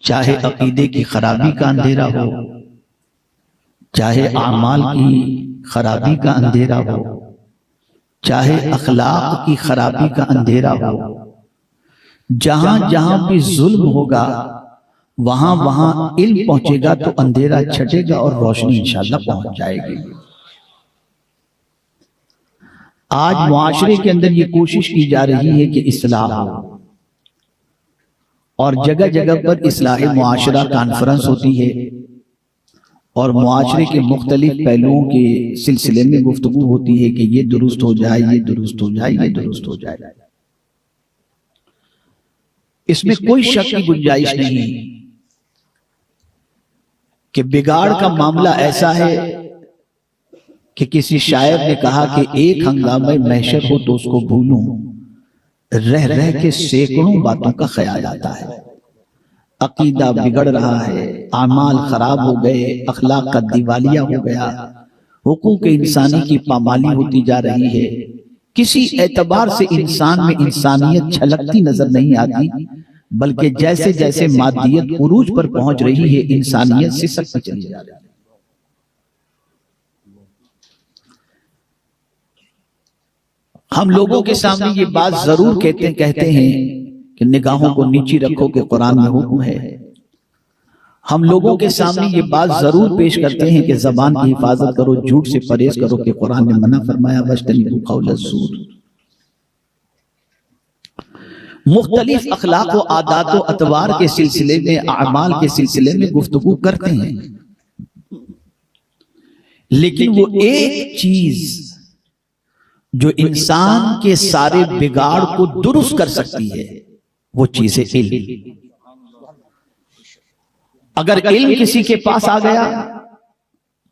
चाहे अकीदे की खराबी का अंधेरा हो, चाहे आमाल की खराबी का अंधेरा हो, चाहे अखलाक की खराबी का अंधेरा हो, जहां जहां भी जुल्म होगा वहां वहां इल्म पहुंचेगा तो अंधेरा छटेगा और रोशनी इंशाअल्लाह पहुंच जाएगी। आज मुआशरे के अंदर ये कोशिश की जा रही है कि इस्लाह हो, और जगह जगह पर इस्लाह मुआशरा कॉन्फ्रेंस होती है और मुआशरे के मुख्तलिफ पहलुओं के सिलसिले में गुफ्तगू होती है कि ये दुरुस्त हो जाए, ये दुरुस्त हो जाए, ये दुरुस्त हो जाए। इसमें कोई शक की गुंजाइश नहीं कि बिगाड़ का मामला ऐसा है कि किसी शायर ने कहा कि एक हंगामे महशर हो तो उसको भूलूं, रह रह के सैकड़ों बातों का ख्याल आता है। अकीदा बिगड़ रहा है, आमाल खराब हो गए, अखलाक का दिवालिया हो गया, हुकूक इंसानी की पामाली होती जा रही है, किसी एतबार से इंसान में इंसानियत छलकती नजर नहीं आती, बल्कि जैसे जैसे मादियत उरूज पर पहुंच रही है इंसानियत सिसकती चली जा रही है। हम लोगों के सामने ये बात जरूर कहते हैं कि निगाहों को नीची रखो कि कुरान में हुक्म है। हम लोगों के सामने ये बात जरूर पेश करते हैं कि जबान की हिफाजत करो, झूठ से परहेज करो कि कुरान ने मना फरमाया वज्तनिबू कौल ज़ूर। मुख्तलिफ अखलाक व आदात व अतवार के सिलसिले में, आमाल के सिलसिले में गुफ्तगू करते हैं, लेकिन वो एक चीज जो इंसान के सारे बिगाड़ को दुरुस्त कर सकती है वो चीज है इल्म। अगर इल्म किसी के पास आ गया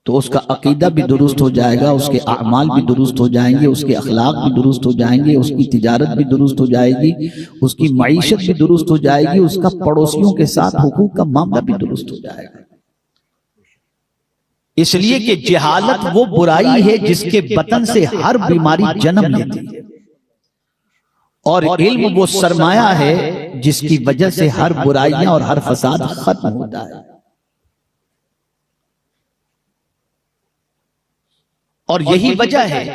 तो उसका अकीदा भी दुरुस्त हो जाएगा, उसके आमाल भी दुरुस्त हो जाएंगे, उसके अखलाक भी दुरुस्त हो जाएंगे, उसकी तिजारत भी दुरुस्त हो जाएगी, उसकी मईशत भी दुरुस्त हो जाएगी, उसका पड़ोसियों के साथ हुकूक का मामला भी दुरुस्त हो जाएगा। इसलिए कि जहालत वो बुराई है जिसके बतन से हर बीमारी जन्म लेती है, और इल्म वो सरमाया है जिसकी वजह से हर बुराइयां और हर फसाद खत्म होता है। और यही वजह है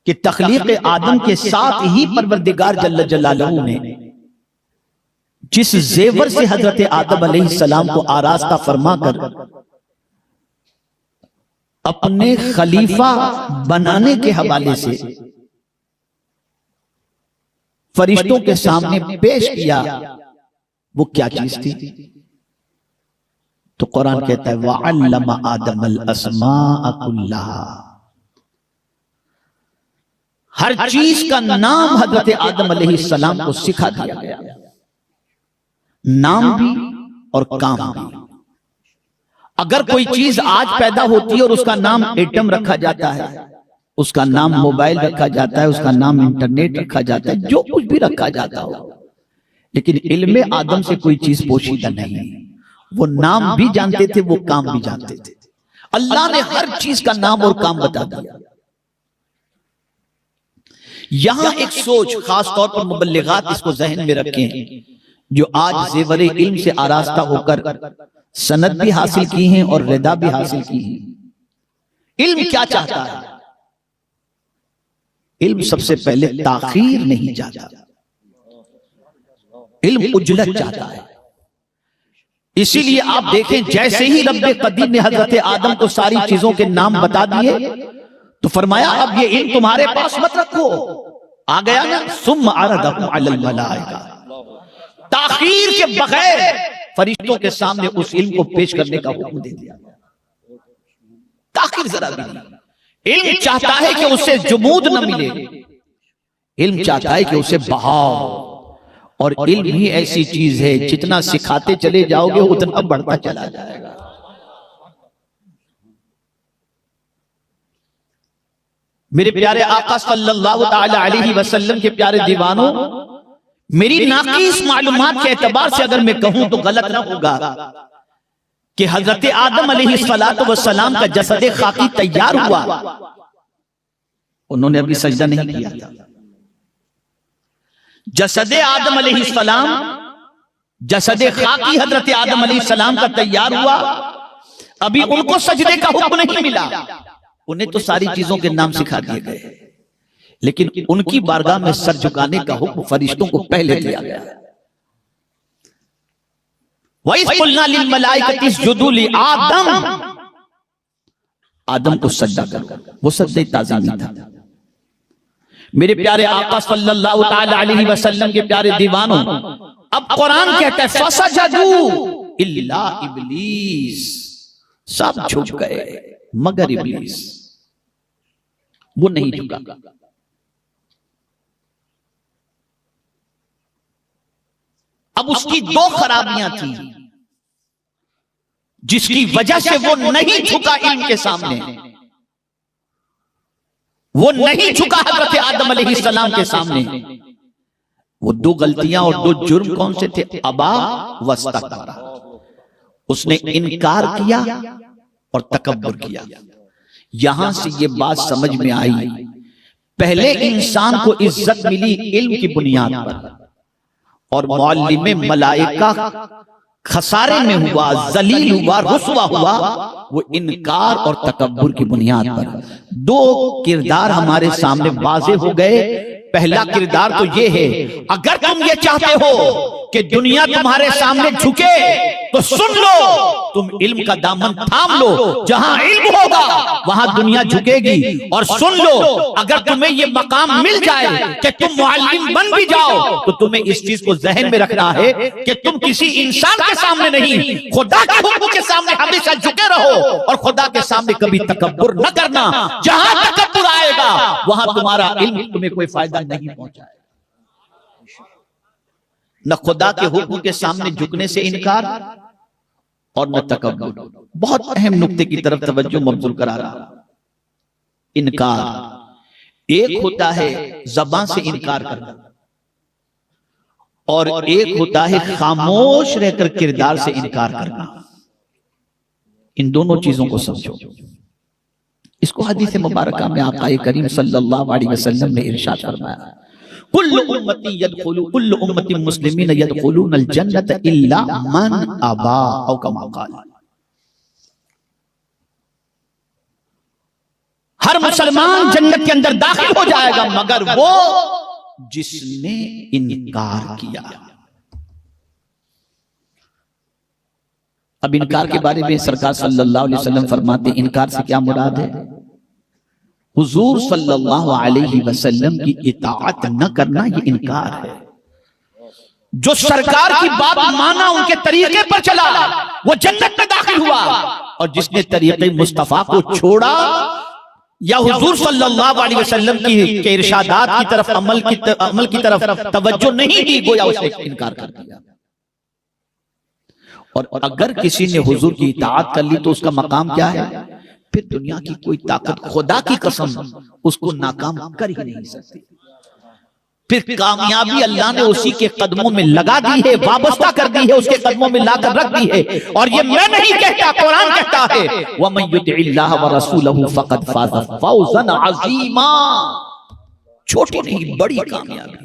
कि तख्लीक आदम के साथ ही परवरदिगार जल्ल जलालहू ने जिस जेवर से हजरत आदम अलैहिस्सलाम को आरास्ता फरमाकर अपने खलीफा बनाने के हवाले से फरिश्तों के सामने पेश किया, वो क्या चीज थी? तो कुरान कहता है वअल्लम आदमल अस्माअ कुल्लहा, हर चीज का नाम हजरत आदम अलैहिस्सलाम को सिखा दिया गया, नाम भी और काम भी। अगर कोई चीज आज पैदा होती है और उसका नाम एटम रखा जाता है, उसका नाम मोबाइल रखा जाता है, उसका नाम इंटरनेट रखा जाता है, जो कुछ भी रखा जाता हो, लेकिन इल्मे आदम से कोई चीज पोशीदा नहीं। वो नाम भी जानते थे, वो काम भी जानते थे। अल्लाह ने हर चीज का नाम और काम बता दिया। यहां एक सोच खास तौर पर मुबल्लिगात इसको जहन में रखें, जो आज जेवर इल्म से आरास्ता होकर सनद भी हासिल की हैं और रिदा भी हासिल की है। इल्म क्या चाहता है? इल्म सबसे पहले ताखीर नहीं चाहता, इल्म उजलत चाहता है। इसीलिए आप देखें, जैसे ही रब्बे कदीर ने हजरत आदम को सारी चीजों के नाम बता दिए तो फरमाया अब ये इल्म तुम्हारे पास मत रखो। आ गया ना, सुम्मा अरदहु अलल मलाइका, ताखीर के बगैर फरिश्तों के सामने उस इल्म को पेश करने का हुक्म दे दिया। ताखीर जरा भी नहीं। इल्म चाहता है कि उसे जुमूद न मिले, इल्म चाहता है कि उसे बहाव। और इल्म ही ऐसी चीज है जितना सिखाते चले जाओगे उतना बढ़ता चला जाएगा। मेरे प्यारे आका सल्लल्लाहु ताला अलैहि वसल्लम के प्यारे दीवानों, मेरी नाक़ीस मालूमात के एतबार से अगर मैं कहूं तो गलत ना होगा कि हजरत आदम अलैहिस्सलातु वस्सलाम का जसद खाकी तैयार हुआ, उन्होंने अभी सजदा नहीं किया था। जसद आदम अलैहिस्सलाम जसदे खाकी हजरत आदम अलैहिस्सलाम का तैयार हुआ, अभी उनको सजदे का हुक्म नहीं मिला, उन्हें तो सारी चीजों के नाम सिखा दिए गए, लेकिन उनकी बारगाह में सर झुकाने का हुक्म फरिश्तों को पहले दिया गया। वइज़ क़ुलना लिल मलाइकति इसजुदू लि आदम, आदम को सजदा करो, वो सजदे ताज़ीमी था। मेरे प्यारे आका सल्लल्लाहु तआला अलैहि वसल्लम के प्यारे दीवानों, अब कुरान कहता है फसजदू इल्ला इब्लीस, सब झुक गए मगर इब्लीस, वो नहीं झुका। अब उसकी दो खराबियां थी जिसकी वजह से वो नहीं झुका इल्म के सामने, वो नहीं झुका हजरत आदम अलैहिस्सलाम के सामने। वो दो गलतियां और दो जुर्म कौन से थे? अबा वस्तकबरा, उसने इनकार किया और तकब्बुर किया। यहां से ये बात समझ में आई, पहले इंसान को इज्जत मिली इल्म की बुनियाद पर, और मौलिम मलाइका खसारे में हुआ, जलील हुआ, रुसवा हुआ, वो इनकार और तकब्बुर की बुनियाद पर। दो किरदार हमारे सामने वाज़े हो गए। पहला किरदार तो ये है, अगर तुम ये चाहते हो कि दुनिया तुम्हारे सामने झुके तो सुन लो, तुम इल्म का दामन थाम लो, जहां इल्म होगा वहां दुनिया झुकेगी। और सुन लो, अगर तुम्हें ये मकाम मिल जाए कि तुम मुअल्लिम बन भी जाओ, तो तुम्हें इस चीज को जहन में रखना है कि तुम किसी इंसान के सामने नहीं, खुदा के हुक्म के सामने हमेशा झुके रहो, और खुदा के सामने कभी तकब्बुर न करना। जहां तकब्बुर आएगा वहां तुम्हारा इल्म तुम्हें कोई फायदा नहीं पहुंचाएगा। न खुदा के हुक्म के सामने झुकने से इनकार और न तकब्बुर। बहुत अहम नुक्ते की तरफ तवज्जो मबजूल करा रहा। इनकार एक होता है ज़बान से इनकार करना, और एक होता है खामोश रहकर किरदार से इनकार करना। इन दोनों चीजों को समझो। इसको हदीस मुबारका में आका करीम सल्लल्लाहु अलैहि वसल्लम ने इरशाद फरमाया, कुल्लु उम्मती यदखुलू कुल्लु उम्मती मुस्लिमीन यदखुलूनल जन्नत इल्ला मन अबा, औ कमा क़ाल। हर मुसलमान जन्नत के अंदर दाखिल हो जाएगा मगर वो जिसने इनकार किया। अब इनकार के बारे में सरकार सल्लल्लाहु अलैहि वसल्लम फरमाते, इनकार से क्या मुराद है? हुजूर सल्लल्लाहु अलैहि वसल्लम की इताअत न करना, ये इनकार है। जो सरकार की बात माना, उनके तरीके पर चला, वो जन्नत में दाखिल हुआ, और जिसने तरीके मुस्तफा को छोड़ा या हुजूर सल्लल्लाहु अलैहि वसल्लम के इरशादात की तरफ अमल की तरफ तवज्जो नहीं दी, गोया उसने इनकार कर दिया। और अगर किसी ने हुजूर की इताअत कर ली तो उसका मकाम क्या है? फिर दुनिया की कोई ताकत, खुदा की कसम, उसको नाकाम कर ही नहीं सकती। फिर कामयाबी अल्लाह ने उसी के कदमों में लगा दी है, वाबस्ता कर दी है, उसके कदमों में लाकर रख दी है। और ये मैं नहीं कहता, कुरान कहता है, वमन युतिइल्लाह व रसूलहु फक़द फ़ाज़ फ़ौज़न अज़ीमा। छोटी नहीं, बड़ी कामयाबी।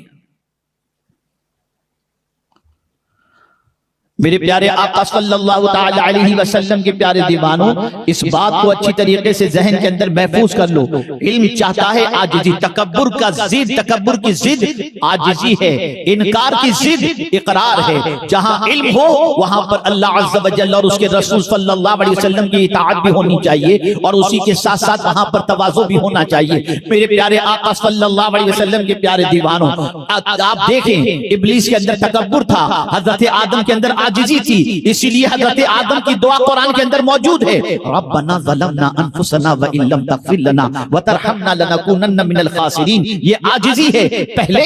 मेरे प्यारे आका सल्लल्लाहु ताला अलैहि वसल्लम के प्यारे दीवानों, इस बात को अच्छी तरीके से जहन के अंदर महफूज कर लो। इल्म चाहता है आजिजी, तकब्बुर का जिद, तकब्बुर की जिद आजिजी है, इनकार की जिद इकरार है। जहां इल्म हो वहां पर अल्लाह अज़्ज़ व जल्ल और उसके रसूल सल्लल्लाहु अलैहि वसल्लम की इताअत भी होनी चाहिए, और उसी के साथ साथ वहां पर तवाज़ु भी होना चाहिए। मेरे प्यारे आका सल्लल्लाहु अलैहि वसल्लम के प्यारे दीवानों, आप देखें, इब्लीस के अंदर तकब्बुर था, हजरत आदम के अंदर आजिजी थी, इसीलिए हजरत आदम की दुआ कुरान के अंदर मौजूद है, रब्बना ज़लमना अनफुसना व इन लम तग़फिर लना व तरहमना लनकूनन्ना मिनल खासिरीन। ये आजिजी है। पहले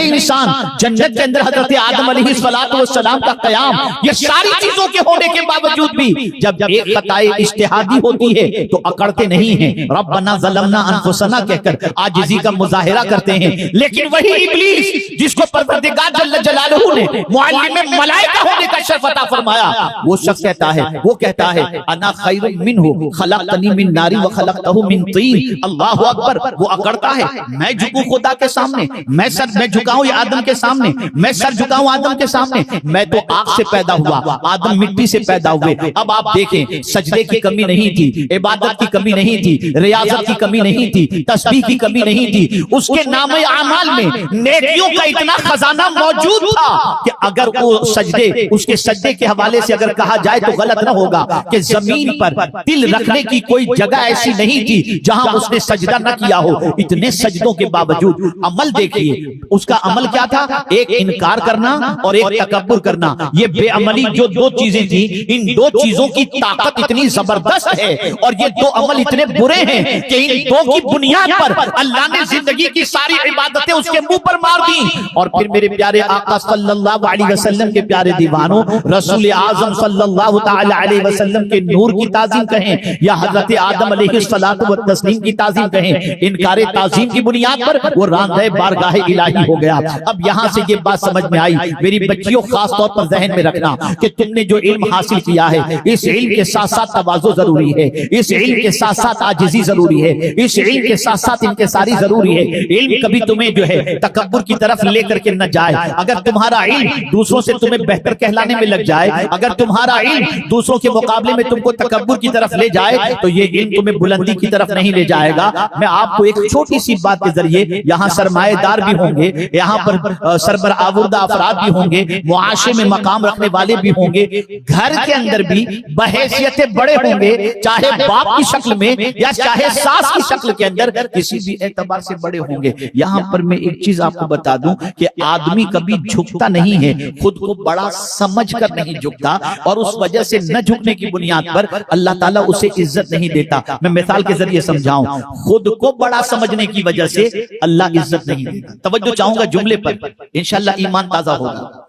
इंसान जन्नत के अंदर हजरत आदम अलैहिस्सलातु वस्सलाम का क़याम, ये सारी चीजों के होने के बावजूद भी जब एक खताए इज्तिहादी होती है तो अकड़ते नहीं हैं, रब्बना ज़लमना अनफुसना कहकर आजिजी का मुजाहिरा करते हैं। लेकिन वही इब्लीस जिसको परवरदिगार जल्ल जलालहू ने मुअल्लिम मलाइका मलाइका होने का शर्फ अता फरमाया। वो शख्स कहता है, वो कहता है अना खैरुम मिन्हु खलक़तनी मिन नारी व खलक़तहु मिन तीन। अल्लाहु अकबर। वो अकड़ता है, मैं झुकूं खुदा के सामने, मैं झुकाऊं आदम के सामने, मैं सर झुकाऊं आदम के सामने। मैं तो आग से पैदा हुआ, आदम मिट्टी से पैदा हुए। अब आप देखें, सजदे की कमी नहीं थी, इबादत की कमी नहीं थी, रियाजत की कमी नहीं थी, तस्बीह की कमी नहीं थी। उसके नामे आमाल में नेकियों का इतना खजाना मौजूद था कि अगर वो सजदे, उसके सजदे के हवाले से अगर कहा जाए तो गलत न होगा कि जमीन पर दिल रखने की कोई जगह ऐसी नहीं थी जहां उसने सजदा न किया हो। इतने सजदों के बावजूद अमल देखिए, उसका अमल क्या था? एक इनकार करना और एक तकब्बुर करना। ये बेअमली जो दो चीजें थी, इन दो चीजों की ताकत इतनी जबरदस्त है और ये दो अमल इतने बुरे हैं कि इन दो की बुनियाद पर अल्लाह ने जिंदगी की सारी इबादतें उसके मुंह पर मार दी। और फिर मेरे प्यारे आका सल्लल्लाहु अलैहि वसल्लम के प्यारे दीवानों, रसूल आजम सल्लल्लाहु तआला अलैहि वसल्लम के नूर की ताजीम कहें या हजरत आदम अलैहिस्सलातु व तस्लीम की ताजीम कहें, इनकारे ताजीम की बुनियाद पर वो रांदे बारगाह इलाही हो गया। अब यहाँ से ये बात समझ में आई, मेरी बच्चियों खास तौर पर जहन में रखना कि तुमने जो इल्म हासिल किया है, इस इल्म के साथ साथ तवाज़ु जरूरी है, इस इल्म के साथ साथ आजिज़ी जरूरी है, इस इल्म के साथ साथ इंकिसारी जरूरी है। इल्म कभी तुम्हें जो है तकब्बुर की तरफ लेकर के न जाए। अगर तुम्हारा इल्म दूसरों से तुम्हें बेहतर कहलाने में लग जाए, अगर तुम्हारा इल्म दूसरों के मुकाबले में तुमको तकब्बुर की तरफ ले जाए, तो ये इल्म तुम्हें बुलंदी की तरफ नहीं ले जाएगा। मैं आपको एक छोटी सी बात के जरिए, यहाँ सरमाएदार भी होंगे, यहाँ पर सरबर आवर्दा अफराद भी होंगे, मुआशरे में मकाम रखने वाले भी होंगे, घर के अंदर भी बहैसियतें बड़े होंगे, चाहे बाप की शक्ल में या चाहे सास की शक्ल के अंदर, किसी भी एतबार से बड़े होंगे। यहाँ पर मैं एक चीज आपको बता दूं कि आदमी कभी झुकता नहीं है, खुद को बड़ा समझकर नहीं झुकता, और उस वजह से न झुकने की बुनियाद पर अल्लाह ताला उसे इज्जत नहीं देता। मैं मिसाल के जरिए समझाऊं, खुद को बड़ा समझने की वजह से अल्लाह इज्जत नहीं देता। तवज्जो चाहूंगा जुमले पर, इंशाअल्लाह ईमान ताजा होगा।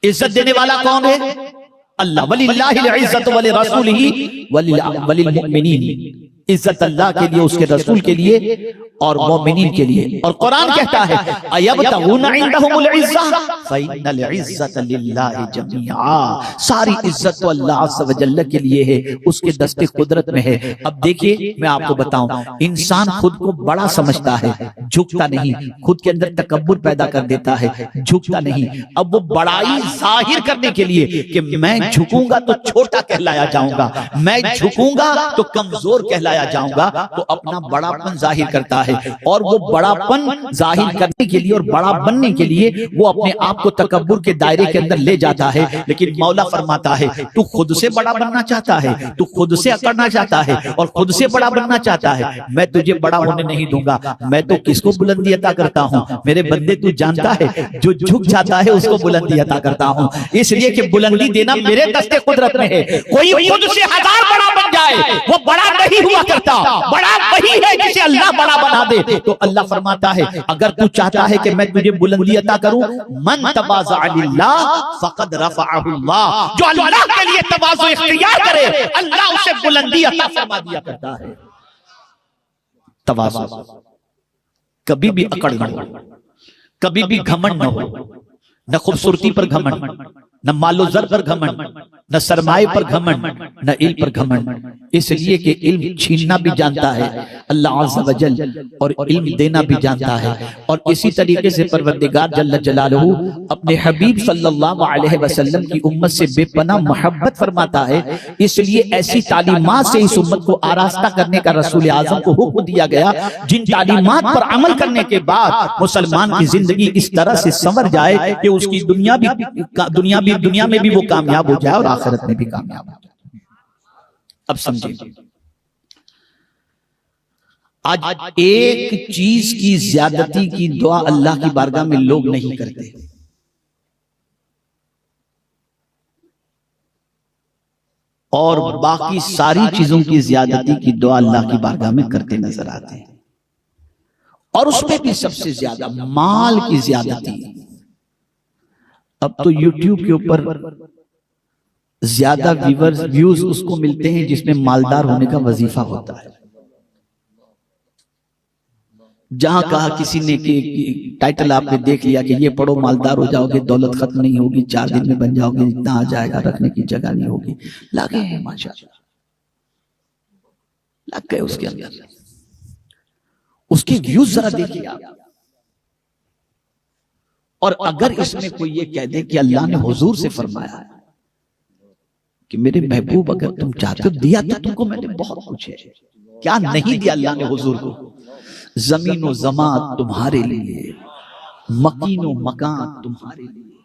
इज्जत देने वाला कौन है? अल्लाह। वलिल्लाहिल इज्जतु वलि रसूलिही वलिल मुमिनीन। इज्जत अल्लाह के लिए, उसके रसूल के लिए और मोमिनीन के लिए। और कुरान कहता है अयबतगूना इंदहुमुल इज्जा फइन्नल इज्जत लिल्लाहि जमीआ। सारी इज्जत तो अल्लाह अज़्ज़ व जल्ल के लिए है, उसके दस्ते कुदरत में है। अब देखिए, मैं आपको बताऊं, इंसान खुद को बड़ा समझता है, झुकता नहीं, खुद के अंदर तकब्बुर पैदा कर देता है, झुकता नहीं। अब वो बड़ाई जाहिर करने के लिए कि मैं झुकूंगा तो छोटा कहलाया जाऊंगा, मैं झुकूंगा तो कमजोर कहलाया जाऊंगा, तो अपना बड़ापन जाहिर करता है। और वो बड़ापन जाहिर करने के लिए और बड़ा बनने के लिए वो अपने आप को तकब्बुर के दायरे के अंदर ले जाता है। लेकिन मौला फरमाता है, तू खुद से बड़ा बनना चाहता है, तू खुद से अकड़ना चाहता है और खुद से बड़ा बनना चाहता है, मैं तुझे बड़ा होने नहीं दूंगा। मैं तो किसको बुलंदी अता करता हूँ? मेरे बंदे, तू जानता है, जो झुक जाता है उसको बुलंदी अता करता हूँ। इसलिए कि बुलंदी देना मेरे दस्ते कुदरत में है। कोई खुद से हजार बड़ा बन जाए, वो बड़ा नहीं हुआ करता, बड़ा वही है जिसे अल्लाह बड़ा बना दे। तो अल्लाह फरमाता है, अगर तू चाहता है कि मैं तुझे बुलंदी अता करूं, मन तवाज़ा लिल्लाह फक़द रफ़अहुल्लाह। जो अल्लाह के लिए तवाज़ु इख्तियार करे, अल्लाह उसे बुलंदी अता फरमा दिया करता है। तवाज़ु, कभी भी अकड़ न हो, कभी भी घमंड न हो, न खूबसूरती पर घमंड, न मालो ज़र पर घमंड, न सरमाए पर घमंड, न इल्म पर घमंड। इसलिए कि इल्म छीनना भी जानता है अल्लाह अज़्ज़ व जल, और इल्म देना भी जानता है। और इसी तरीके से परवरदिगार जल्ल जलालहू अपने हबीब सल्लल्लाहु अलैहि वसल्लम की उम्मत से बेपनाह मोहब्बत फरमाता है। इसलिए ऐसी तालीमात से इस उम्मत को आरास्ता करने का रसूल आज़म को हुक्म दिया गया, जिन तालीमात पर अमल करने के बाद मुसलमान की जिंदगी इस तरह से संवर जाए कि उसकी दुनिया में भी वो कामयाब हो जाए और आखिरत में भी कामयाब हो जाए। अब समझिए, आज एक चीज की ज्यादती की दुआ अल्लाह की बारगाह में लोग नहीं करते। और बाकी सारी चीजों की ज्यादती की दुआ अल्लाह की बारगाह में करते नजर आते हैं। और उसमें भी सबसे ज्यादा माल की ज्यादती। अब तो YouTube के ऊपर ज्यादा व्यूज उसको मिलते हैं जिसमें मालदार होने का वजीफा होता है। जहां कहा किसी ने कि टाइटल आपने देख लिया कि ये पढ़ो मालदार हो जाओगे, दौलत खत्म नहीं होगी, 4 दिन में बन जाओगे, इतना आ जाएगा, रखने की जगह नहीं होगी, लगे हैं माशाल्लाह, लग गए उसके अंदर। उसके व्यूज जरा देखिए आप। और अगर इसमें कोई ये कह दे कि अल्लाह ने हुजूर से फरमाया है कि मेरे महबूब अगर तुम चाहते हो, दिया तो तुमको मैंने बहुत कुछ है, क्या नहीं दिया अल्लाह ने हुजूर को? जमीन व जमात तुम्हारे लिए, मकीन व मकान तुम्हारे लिए,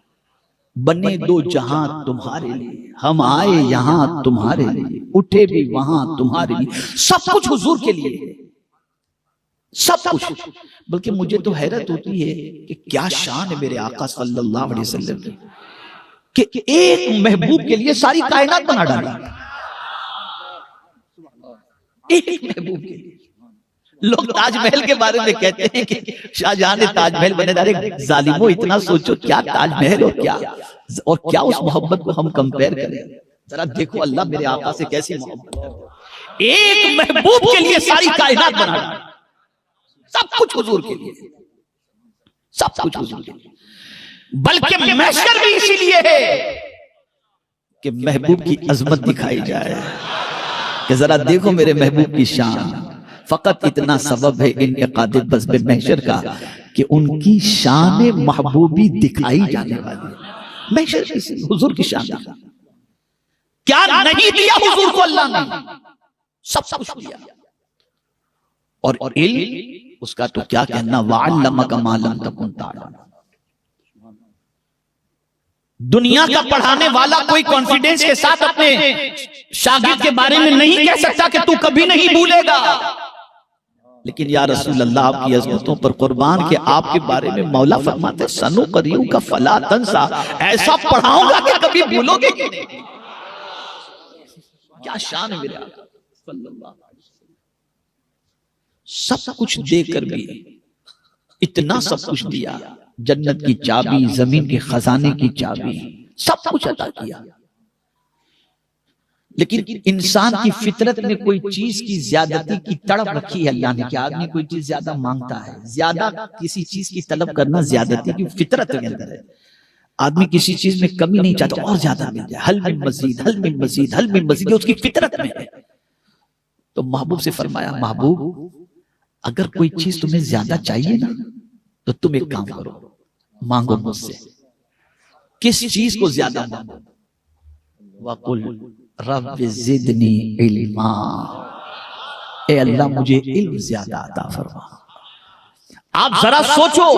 बने दो जहां तुम्हारे लिए, हम आए यहां तुम्हारे लिए, उठे भी वहां तुम्हारे लिए, सब कुछ हुजूर के लिए, सब कुछ। बल्कि मुझे तो हैरत होती है कि क्या शान है मेरे आका सल्लल्लाहु अलैहि वसल्लम की कि एक महबूब के लिए सारी कायनात बना डाली, एक महबूब के लिए। लोग ताजमहल के बारे में कहते हैं कि शाहजहां ने ताजमहल बने डाले। जालिमो, इतना सोचो, क्या ताजमहल और क्या उस मोहब्बत को हम कंपेयर करें? जरा देखो अल्लाह मेरे आका से कैसी मोहब्बत है। एक महबूब के लिए सारी कायनात बना डाली, सब कुछ हुजूर के लिए, सब कुछ हुजूर के लिए। बल्कि महशर भी इसीलिए है कि महबूब की अजमत दिखाई जाए कि जरा देखो मेरे महबूब की शान। फकत इतना सबब है इनक़ाद बज़्म महशर का कि उनकी शान महबूबी दिखाई जाने वाली। महशर की हुजूर की शान क्या नहीं दिया हुजूर को अल्लाह ने? सब कुछ दिया। और इल्म उसका तो क्या कहना, वअल्लमका मा लम तकुन तअलम। दुनिया का पढ़ाने वाला कोई कॉन्फिडेंस के साथ अपने शागिर्द के बारे में नहीं कह सकता कि तू कभी नहीं भूलेगा। लेकिन या रसूल अल्लाह, आपकी अज़मतों पर कुर्बान के आपके बारे में मौला फरमाते सनु करियू का फला तंसा, ऐसा पढ़ाऊंगा कि कभी भूलोगे कि नहीं। क्या शान है मेरे आका सल्लल्लाहु अलैहि वसल्लम। सब कुछ देकर भी इतना सब कुछ दिया, जन्नत की चाबी, जमीन के खजाने की चाबी, सब कुछ अता किया। लेकिन इंसान की फितरत में कोई चीज की ज्यादती की तड़प रखी है अल्लाह ने कि आदमी कोई चीज ज्यादा मांगता है। ज्यादा किसी चीज की तलब करना ज्यादती की फितरत के अंदर है। आदमी किसी चीज में कमी नहीं चाहता, और ज्यादा मिल जाए, हल मिन मजीद, हल मिन मजीद, हल मिन मजीद, उसकी फितरत में है। तो महबूब से फरमाया, महबूब अगर कोई चीज तुम्हें ज्यादा चाहिए ना, तो तुम एक काम करो, मांगो मुझसे। किस चीज को ज्यादा मांगो? वकुल रब्बि ज़िदनी इल्मा, ए अल्लाह मुझे इल्म ज्यादा अता फरमा। आप जरा सोचो,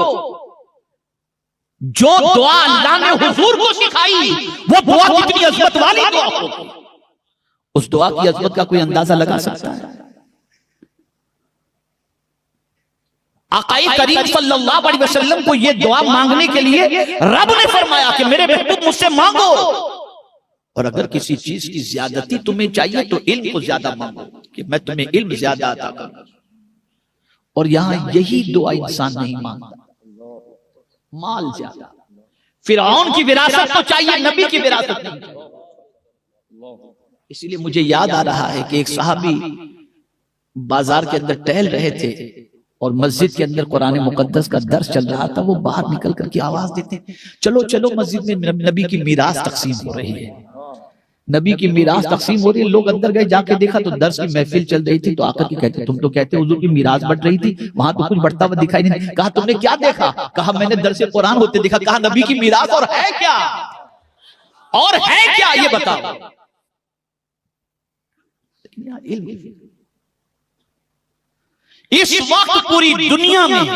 जो दुआ अल्लाह ने हुजूर को सिखाई, वो दुआ कितनी अजमत वाली दुआ होगी। उस दुआ की अजमत का कोई अंदाजा लगा सकता है? आकाई करीम सल्लल्लाहु अलैहि वसल्लम को ये दुआ मांगने के लिए रब ने फरमाया कि मेरे महबूब मुझसे मांगो। और अगर किसी चीज की ज्यादती तुम्हें चाहिए तो इल्म को ज्यादा मांगो कि मैं तुम्हें इल्म ज्यादा अता करूं। और यहां यही दुआ इंसान नहीं मांगता, माल ज्यादा। फिरौन की विरासत तो चाहिए, नबी की विरासत नहीं चाहिए। इसीलिए मुझे याद आ रहा है कि एक सहाबी बाजार के अंदर टहल रहे थे और मस्जिद के अंदर कुरान मुकद्दस का दर्स चल रहा था। वो बाहर निकल करके आवाज देते, चलो चलो मस्जिद में नबी की मीरास तकसीम हो रही है, नबी की मीरास तकसीम हो रही है। लोग अंदर गए, जाके देखा तो दर्स की महफिल चल रही थी। तो आकर के कहते, तुम तो कहते हुजूर की मीरास बढ़ रही थी, वहां तो कुछ बढ़ता हुआ दिखाई नहीं। कहा तुमने क्या देखा? कहा मैंने दर्स कुरान होते देखा। कहा नबी की मीरास और है क्या, और है क्या ये बताओ। इस वक्त पूरी दुनिया में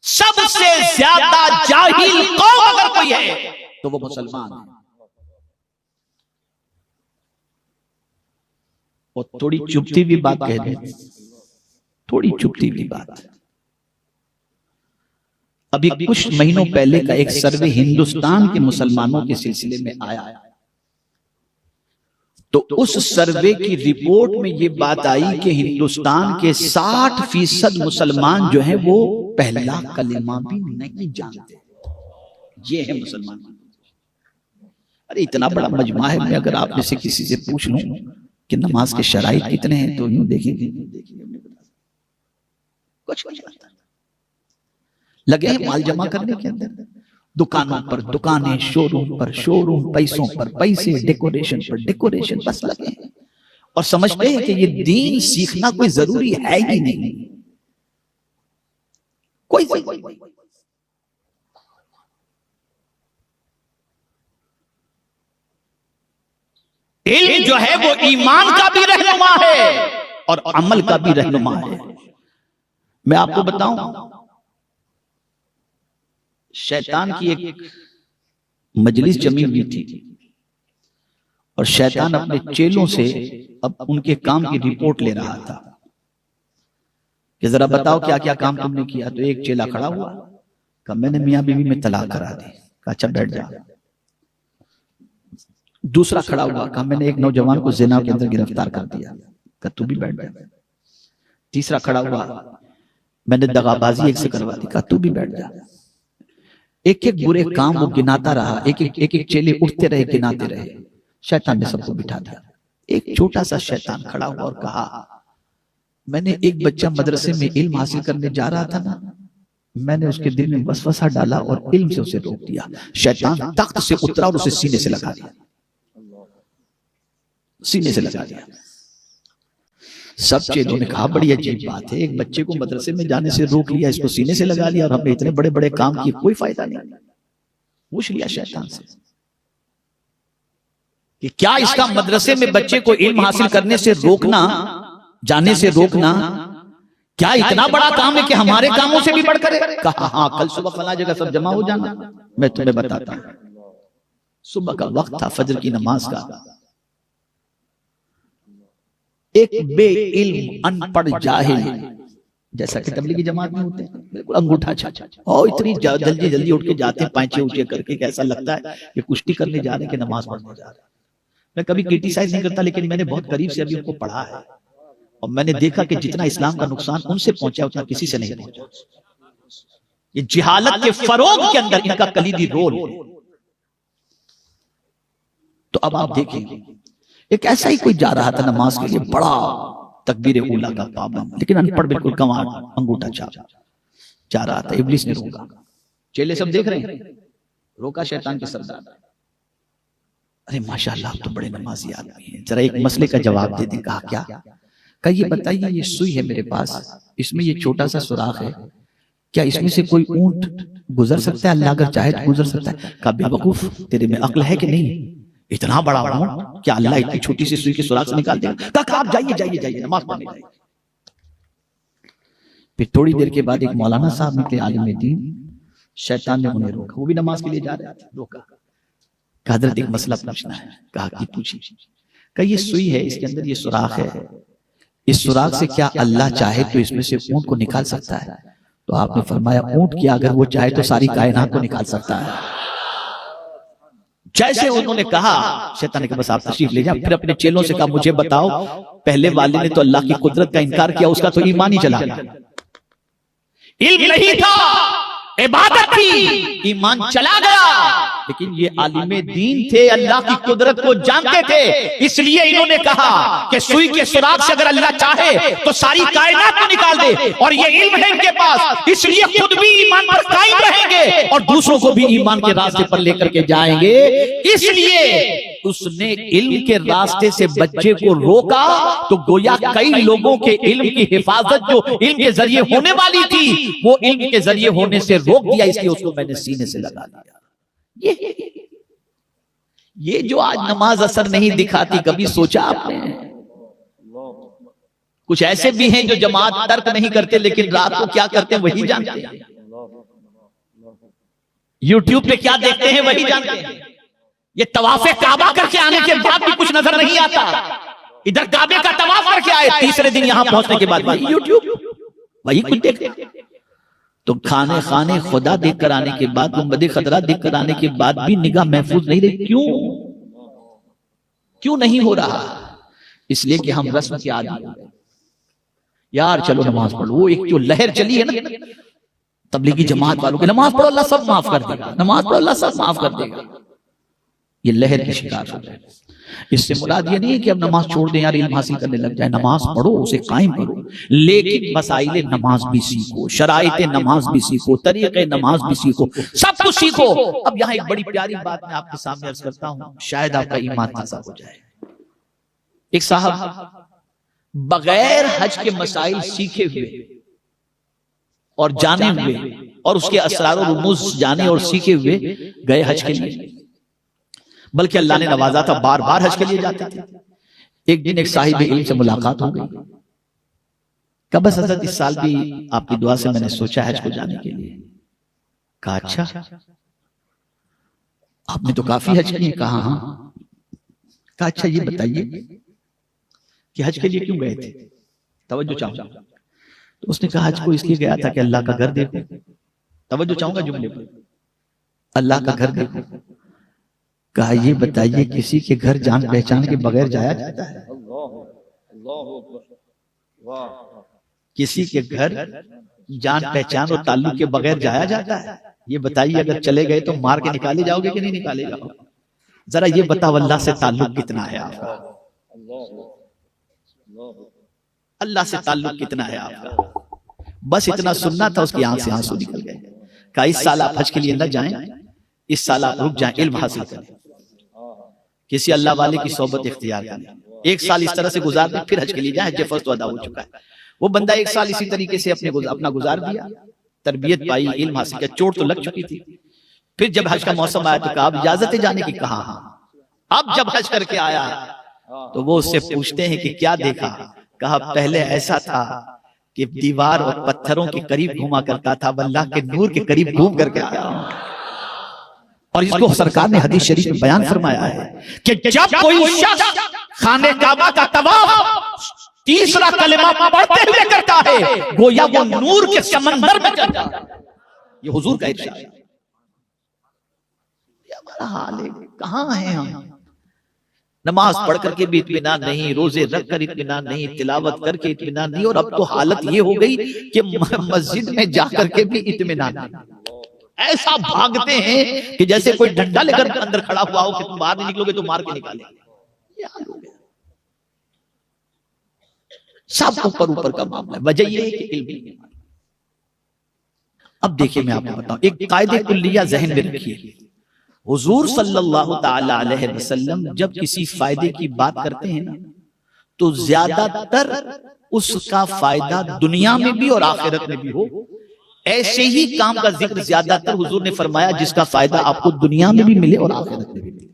सबसे ज्यादा जाहिल कौम अगर कोई है तो वो मुसलमान है। और थोड़ी चुपती भी बात कह दे, थोड़ी चुपती भी बात। अभी कुछ महीनों पहले का एक सर्वे हिंदुस्तान के मुसलमानों के सिलसिले में आया, तो उस सर्वे की रिपोर्ट में ये बात आई कि हिंदुस्तान के 60% मुसलमान जो हैं वो पहला कलिमा भी नहीं जानते। ये है मुसलमान। अरे इतना बड़ा मजमा है, मैं अगर आप में से किसी से पूछ लूं कि नमाज के शराइत कितने हैं तो यूं देखेंगे, कुछ नहीं आता। लगे हैं माल जमा करने के अंदर, दुकानों पर दुकानें, शोरूम पर शोरूम, पैसों पर पैसे, डेकोरेशन पर डेकोरेशन, बस लगे हैं और समझते हैं कि ये दीन सीखना कोई जरूरी है ही नहीं, कोई इल्म जो है वो ईमान का भी रहनुमा है और अमल का भी रहनुमा है। मैं आपको बताऊं, शैतान की एक मजलिस जमी हुई थी और शैतान अपने चेलों से अब उनके काम की रिपोर्ट ले रहा था कि जरा बताओ क्या क्या काम तुमने किया। तो एक चेला खड़ा हुआ, कहा मैंने मियां बीवी में तलाक करा दी। कहा अच्छा बैठ जा। दूसरा खड़ा हुआ, कहा मैंने एक नौजवान को जिना के अंदर गिरफ्तार कर दिया। कहा तू भी बैठ जा। तीसरा खड़ा हुआ, मैंने दगाबाजी एक से करवा दी। कहा तू भी बैठ जा। एक एक बुरे काम वो गिनाता रहा, एक एक चेले उठते रहे, गिनाते रहे। शैतान ने सबको बिठा दिया। एक छोटा सा शैतान खड़ा हुआ और कहा मैंने एक बच्चा मदरसे में इल्म हासिल करने जा रहा था ना, मैंने उसके दिल में वसवसा डाला और इल्म से उसे रोक दिया। शैतान तख्त से उतरा और उसे सीने से लगा दिया, सीने से लगा दिया। सब चेलों ने कहा बड़ी अजीब बात है, एक बच्चे को मदरसे में जाने से रोक लिया, इसको सीने से लगा लिया और हमने इतने बड़े बड़े काम किए, कोई फायदा नहीं। पूछ लिया शैतान से कि क्या इसका मदरसे में बच्चे को इल्म हासिल करने से रोकना, जाने से रोकना, क्या इतना बड़ा काम है कि हमारे कामों से भी बढ़कर है? कहा हाँ, कल सुबह फला जगह सब जमा हो जाना, मैं तुम्हें बताता हूं। सुबह का वक्त था, फजर की नमाज का। एक बे इल्म अनपढ़ जाहिल, जैसा कि तबलीगी जमात में होते हैं, बिल्कुल अंगूठा छा और इतनी जल्दी जल्दी उठ के जाते हैं पांचे ऊंचे करके, कैसा लगता है कि कुश्ती करने जा रहे हैं कि नमाज पढ़ने जा रहे हैं। मैं कभी क्रिटिसाइज नहीं करता, लेकिन मैंने बहुत करीब से अभी उनको पढ़ा है और मैंने देखा कि जितना इस्लाम का नुकसान उनसे पहुंचा उतना किसी से नहीं पहुंचा। ये जिहालत के फरोग के अंदर इनका कलीदी रोल है। तो अब आप देखिए, एक ऐसा ही कोई जा रहा था नमाज के लिए, बड़ा तकबीर उला का पाबंद, लेकिन अनपढ़, बिल्कुल कमाल, अंगूठा छाप जा रहा था। इब्लीस ने रोका, चेले सब देख रहे हैं, रोका शैतान के सरदार। अरे माशाल्लाह आप तो बड़े नमाजी आदमी हैं, जरा एक मसले का जवाब दे दें। कहा क्या? कहा ये बताइए, ये सुई है मेरे पास, इसमें ये छोटा सा सुराख है, क्या इसमें से कोई ऊंट गुजर सकता है? अल्लाह अगर चाहे तो गुजर सकता है। कहा बेवकूफ, तेरे में अक्ल है कि नहीं? इतना बड़ा ऊंट क्या अल्लाह इतनी छोटी सी सुई के सुराख से निकाल देगा? कहा आप जाइए जाइए जाइए, नमाज पढ़ने जाइए। फिर थोड़ी देर के बाद एक मौलाना साहब निकले, आलिम दीन। शैतान ने उन्हें रोका, वो भी नमाज के लिए जा रहे थे, रोका। कहा हज़रत एक मसला पूछना है। कहा कि पूछिए। कहा ये सुई है, इसके अंदर ये सुराख है, इस सुराख से क्या अल्लाह चाहे तो इसमें से ऊंट को निकाल सकता है? तो आपने फरमाया ऊंट क्या अगर वो चाहे तो सारी कायनात को निकाल सकता है। जैसे उन्होंने कहा, शैतान ने कहा बस आप तशरीफ ले जाओ। फिर अपने चेलों से कहा मुझे बताओ, पहले वाले ने तो अल्लाह की कुदरत का इनकार किया, उसका तो ईमान ही चला गया। इल्म नहीं था, इबादत थी, ईमान चला गया। लेकिन ये आलिमे दीन थे, अल्लाह की कुदरत को जानते थे, इसलिए इन्होंने कहा कि सुई के सुराख से अगर अल्लाह चाहे तो सारी कायनात को निकाल दे। और ये इल्म है इनके पास, इसलिए खुद भी ईमान पर कायम रहेंगे और दूसरों को भी ईमान के रास्ते पर लेकर के जाएंगे। इसलिए उसने इल्म के रास्ते से बच्चे को रोका, तो गोया कई लोगों के इल्म की हिफाजत जो इल्म के जरिए होने वाली थी, वो इल्म के जरिए होने से रोक दिया, इसलिए उसको मैंने सीने से लगा दिया। ये जो आज नमाज असर नहीं दिखाती, कभी सोचा आपने? कुछ ऐसे भी हैं जो जमात तर्क नहीं करते, लेकिन रात को क्या करते हैं वही जानते हैं। यूट्यूब पे क्या देखते हैं वही जानते हैं। ये तवाफे काबा करके आने के बाद भी कुछ नजर नहीं आता। इधर काबे का तवाफ करके आए, तीसरे दिन यहां पहुंचने के बाद वही यूट्यूब, वही कुछ देखते। तो खाने खाने खुदा देख कर आने के बाद, गुंबदे खतरा देख कर आने के बाद भी निगाह महफूज नहीं रही। क्यों नहीं हो रहा? इसलिए कि हम रस्म के आदी हो गए। यार चलो नमाज पढ़ो, वो एक जो लहर चली है ना तबलीगी जमात वालों की, नमाज पढ़ो अल्लाह सब माफ कर देगा, नमाज पढ़ो अल्लाह सब माफ कर देगा, ये लहर के शिकार हो गए। इससे मुराद ये नहीं है कि अब नमाज छोड़ दें यार, इल्म हासिल करने लग जाए। नमाज पढ़ो, उसे कायम करो, लेकिन मसाइले नमाज भी सीखो, शराइते नमाज भी सीखो, तरीके नमाज भी सीखो, सब कुछ सीखो। अब यहाँ एक बड़ी प्यारी बात मैं आपके सामने अर्ज करता हूँ, शायद आपका ईमान ताज़ा हो जाए। एक साहब बगैर हज के मसाइल सीखे हुए और जाने हुए और उसके असरार और रुमूज जाने और सीखे हुए गए हज के लिए, बल्कि अल्लाह ने नवाजा था, बार बार हज के लिए जाते थे। एक दिन एक साहिब इल्म से मुलाकात हो गई। कहा बस हजरत इस साल भी आपकी दुआ से मैंने सोचा हज को जाने के लिए। कहा अच्छा, आपने तो काफी हज किए। कहा हाँ। कहा अच्छा ये बताइए कि हज के लिए क्यों गए थे, तवज्जो चाहूंगा। तो उसने कहा हज को इसलिए गया था कि अल्लाह का घर देखो। तवज्जो चाहूंगा जुमले पर, अल्लाह का घर देखो। कहा ये बताइए किसी के घर जान पहचान के बगैर जाया जाता है? किसी के घर जान पहचान और ताल्लुक के बगैर जाया जाता है? ये बताइए, अगर चले गए तो मार के निकाले जाओगे कि नहीं निकाले जाओगे? जरा ये बताओ अल्लाह से ताल्लुक कितना है आपका? अल्लाह से ताल्लुक कितना है आपका? बस इतना सुनना था, उसकी आंख से आंसू निकल गए। कहा इस साल आप हज के लिए न जाएं, इस साल आप रुक जाएं, इल्म हासिल करें, किसी अल्लाह वाले की सोबत इख्तियार करें। एक साल इस तरह से गुजार दें, फिर हज के लिए जाएं, हज फर्ज तो अदा हो चुका है। वो बंदा एक साल इसी तरीके से अपना गुजार दिया, तरबियत पाई, इल्म हासिल किया, चोट तो लग चुकी थी। फिर जब हज का मौसम आया तो कहा अब इजाजत है जाने की? कहा हाँ। अब जब हज करके आया तो वो उससे पूछते हैं कि क्या देखा? कहा पहले ऐसा था कि दीवार और पत्थरों के करीब घूमा करता था, अल्लाह के नूर के करीब घूम करके आया। और इसको सरकार ने हदीस शरीफ में बयान फरमाया है कि जब कोई शख्स खाने काबा का तवाफ तीसरा कलिमा पढ़ते हुए करता है, गोया वो नूर के समंदर में चल जाता है। ये हुजूर का इरशाद है। ये हमारा हाल है, कहां हैं हम? नमाज पढ़ करके भी इत्मीनान नहीं, रोजे रख कर इत्मीनान नहीं, तिलावत करके इत्मीनान नहीं, और अब तो हालत ये हो गई कि मस्जिद में जाकर के भी इत्मीनान नहीं। ऐसा भागते हैं कि जैसे कोई डंडा लेकर अंदर खड़ा हुआ हो कि तुम बाहर नहीं निकलोगे तो मार के निकालेंगे। ये हाल हो गया। सब ऊपर ऊपर का मामला है। वजह ये है कि इल्म नहीं। अब देखिए मैं आपको बताऊं, एक कायदे कुल्लिया जहन में रखिए। हुजूर सल्लल्लाहु ताला अलैहि वसल्लम जब किसी फायदे की बात करते हैं ना, तो ज्यादातर उसका फायदा दुनिया में भी और आखिरत में भी हो। ऐसे ही काम का जिक्र ज्यादातर हुजूर ने फरमाया जिसका फायदा आपको दुनिया में भी मिले और आखिरत में भी मिले।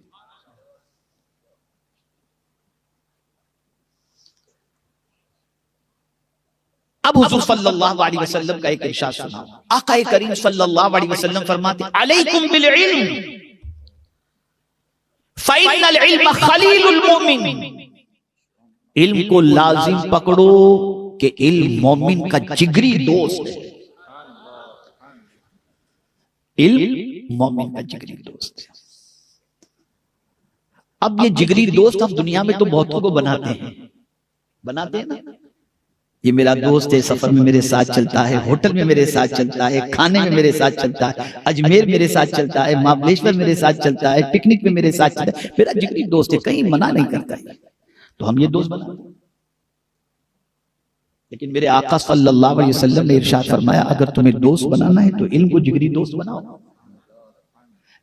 अब हुजूर सल्लल्लाहु अलैहि वसल्लम का एक इरशाद सुना। आका करीम सल्लल्लाहु अलैहि वसल्लम फरमाते अलैकुम बिल इल्म फ़इन्नल इल्म खलीलुल मोमिन। इल्म को लाजिम पकड़ो कि इल्म मोमिन का जिगरी दोस्त है। इल्म मोमिन का जिगरी दोस्त है। अब ये जिगरी दोस्त हम दुनिया में तो बहुतों को बनाते हैं ना। ये मेरा दोस्त है, सफर में मेरे साथ चलता है, होटल में मेरे साथ चलता है, खाने में मेरे साथ चलता है, अजमेर मेरे साथ चलता है, महाबलेश्वर मेरे साथ चलता है, पिकनिक में मेरे साथ चलता है, मेरा जिगरी दोस्त है, कहीं मना नहीं करता है, तो हम ये दोस्त बनाते हैं। लेकिन मेरे आका सल्लल्लाहु अलैहि वसल्लम ने इरशाद फरमाया अगर तुम्हें दोस्त बनाना है तो इल्म को जिगरी दोस्त बनाओ।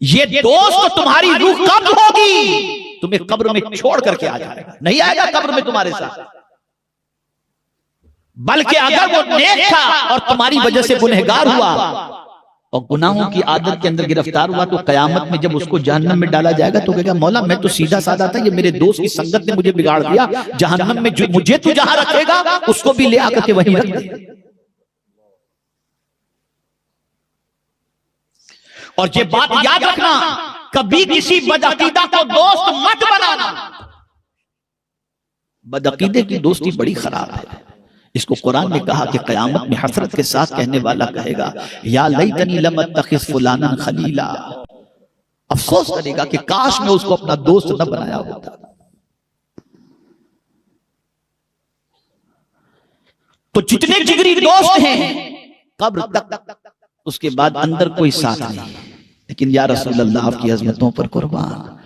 ये दोस्त तुम्हारी रूह कब्र होगी, तुम्हें कब्र में छोड़ करके आ जाएगा, नहीं आएगा कब्र में तुम्हारे साथ, बल्कि अगर वो नेक था और तुम्हारी वजह से गुनहगार हुआ और गुनाहों की आदत के अंदर गिरफ्तार हुआ, तो कयामत में जब उसको जहन्नम में डाला जाएगा तो कहेगा मौला मैं तो सीधा साधा था, ये मेरे दोस्त की संगत ने मुझे बिगाड़ दिया, जहन्नम में मुझे तू जहां रखेगा उसको भी ले आकर के वहीं रख दे। और ये बात याद रखना, कभी किसी बदअकीदा को दोस्त मत बनाना। बदअकीदे की दोस्ती बड़ी खराब है। इसको कुरान ने कहा कि कयामत में हसरत के साथ कहने वाला कहेगा या लैतनी लम अत्तखिज़ फुलाना खलीला, अफसोस करेगा कि काश मैं उसको अपना दोस्त न बनाया होता। तो जितने जिगरी दोस्त हैं कब्र तक, उसके बाद अंदर कोई साथ नहीं। लेकिन या रसूल अल्लाह आपकी अज़मतों पर कुर्बान,